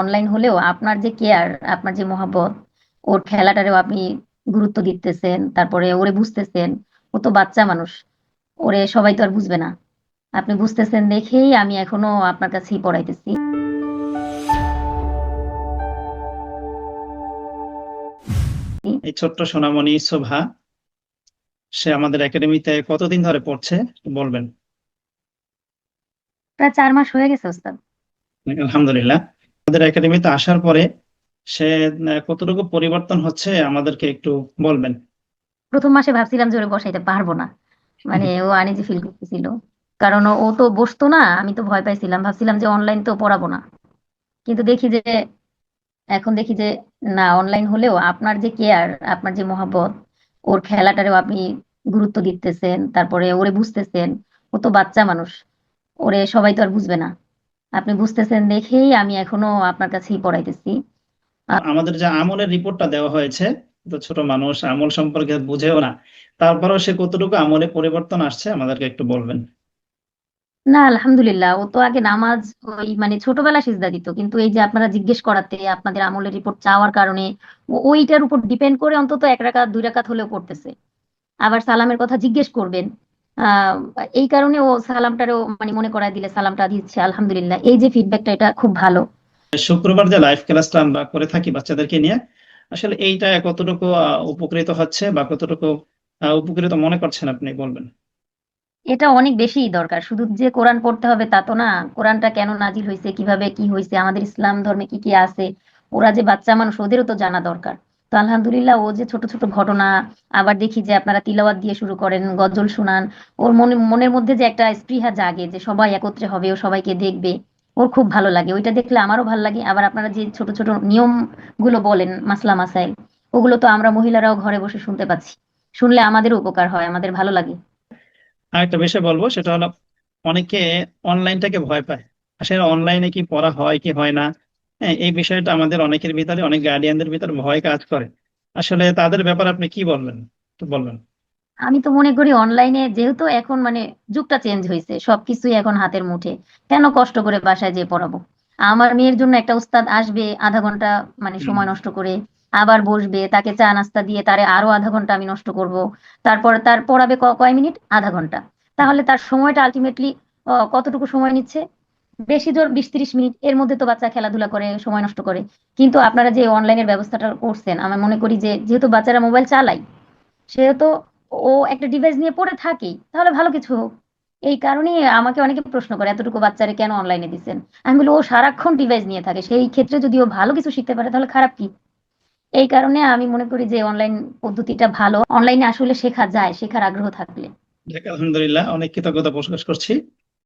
Online হলেও আপনার যে কেয়ার, আপনার যে মহাব্বত, ওর খেলাটারেও আপনি গুরুত্ব দিতেছেন, তারপরে ওরে বুঝতেছেন। ও তো বাচ্চা মানুষ, ওরে সবাই তো আর বুঝবে না। আপনি বুঝতেছেন দেখেই আমি এখনো আপনার কাছেই পড়াইতেছি। এই ছোট্ট সোনামণি শোভা, সে আমাদের একাডেমিতে কতদিন ধরে পড়ছে একটু বলবেন? প্রায় 4 মাস হয়ে গেছে ওস্তাদ। আলহামদুলিল্লাহ। আমাদের একাডেমিতে আসার পরে সে কতটুকু পরিবর্তন হচ্ছে আমাদেরকে একটু বলবেন? প্রথম মাসে ভাবছিলাম যে ওরে বসাইতে পারবো না, মানে ও আনইজি ফিল করতেছিল। কারণ ও তো বসতো না, আমি তো ভয় পাইছিলাম, ভাবছিলাম যে অনলাইন তো পড়াবো না। কিন্তু এখন দেখি যে না, অনলাইন হলেও আপনার যে কেয়ার, আপনার যে মহাব্বত, ওর খেলাটারেও আপনি গুরুত্ব দিতেছেন, তারপরে ওরে বুঝতেছেন। ও তো বাচ্চা মানুষ, ওরে সবাই তো আর বুঝবে না। আপনি বুঝতেছেন দেখেই আমি এখনো আপনার কাছেই পড়াইতেছি। আমাদের যে আমলের রিপোর্টটা দেওয়া হয়েছে, তো ছোট মানুষ আমল সম্পর্কে বুঝেও না, তারপরেও সে কতটুকু আমলে পরিবর্তন আসছে আমাদেরকে একটু বলবেন? না, আলহামদুলিল্লাহ, ও তো আগে নামাজ ওই মানে ছোটবেলা সিজদা দিত, কিন্তু এই যে আপনারা জিজ্ঞেস করাতে, আপনাদের আমলের রিপোর্ট চাওয়ার কারণে ও ওইটার উপর ডিপেন্ড করে অন্তত 1 রাকাত 2 রাকাত হলেও করতেছে। আবার সালামের কথা জিজ্ঞেস করবেন, আহ এই কারণে ও সালামটারও মানে মনে করায় দিলে সালামটা দিচ্ছে। আলহামদুলিল্লাহ, এই যে ফিডব্যাকটা, এটা খুব ভালো। শুক্রবার যে লাইভ ক্লাসটা আমরা করে থাকি বাচ্চাদেরকে নিয়ে, আসলে এইটা কতটুকু উপকৃত হচ্ছে বা কতটুকু উপকৃত মনে করছেন আপনি বলবেন? এটা অনেক বেশি দরকার। শুধু যে কোরআন পড়তে হবে তা তো না। কোরআনটা কেন নাজিল হয়েছে, কিভাবে কি হয়েছে, আমাদের ইসলাম ধর্মে কি কি আছে, ওরা যে বাচ্চা মানুষ, ওদেরও তো জানা দরকার। তো আলহামদুলিল্লাহ, ও যে ছোট ছোট ঘটনা, আবার দেখি যে আপনারা তিলাওয়াত দিয়ে শুরু করেন, গজল শুনান, ওর মনের মধ্যে যে একটা স্পৃহা জাগে যে সবাই একত্রে হবে, ও সবাইকে দেখবে, ওর খুব ভালো লাগে। ওইটা দেখলে আমারও ভালো লাগে। আবার আপনারা যে ছোট ছোট নিয়ম গুলো বলেন, মাসলা মাসাইল, ওগুলো তো আমরা মহিলারাও ঘরে বসে শুনতে পাচ্ছি। শুনলে আমাদেরও উপকার হয়, আমাদের ভালো লাগে। আর একটা বিষয় বলবো, সেটা হলো অনেকে অনলাইনটাকে ভয় পায়। আসলে অনলাইনে কি পড়া হয় কি হয় না, হ্যাঁ, এই বিষয়টা আমাদের অনেকের ভিতরে, অনেক গার্ডিয়ানদের ভিতরে ভয় কাজ করে। আসলে তাদের ব্যাপারে আপনি কি বলবেন, তো বলবেন? আমি তো মনে করি অনলাইনে যেহেতু এখন মানে যুগটা চেঞ্জ হয়েছে, সবকিছুই এখন হাতের মুঠে, কেন কষ্ট করে বাসায় যেয়ে পড়াবো? আমার মেয়ের জন্য একটা উস্তাদ আসবে, আধা ঘন্টা মানে হুম। সময় নষ্ট করে, আবার বসবে, তাকে চা নাস্তা দিয়ে তারে আরো আধা ঘন্টা আমি নষ্ট করব। তারপর তার পড়াবে কয় মিনিট, আধা ঘন্টা। তাহলে তার সময়টা আলটিমেটলি কতটুকু সময় নিচ্ছে? বেশি জোর 20-30 মিনিট। এর মধ্যে তো বাচ্চা খেলাধুলা করে, সময় নষ্ট করে। কিন্তু আপনারা যে অনলাইনের ব্যবস্থাটা করছেন, আমি মনে করি যে যেহেতু বাচ্চারা মোবাইল চালায়, সেহেতু ও একটা ডিভাইস নিয়ে পড়ে থাকেই, তাহলে ভালো কিছু হোক। এই কারণেই আমাকে অনেকে প্রশ্ন করে এতটুকু বাচ্চারে কেন অনলাইনে দিচ্ছেন। আমি বলি ও সারাক্ষণ ডিভাইস নিয়ে থাকে, সেই ক্ষেত্রে যদি ও ভালো কিছু শিখতে পারে তাহলে খারাপ কি? এই কারণে আমি মনে করি যে অনলাইন পদ্ধতিটা ভালো। অনলাইনে আসলে শেখা যায়, শেখার আগ্রহ থাকলে। যাক, আলহামদুলিল্লাহ, অনেক কৃতজ্ঞতা প্রকাশ করছি।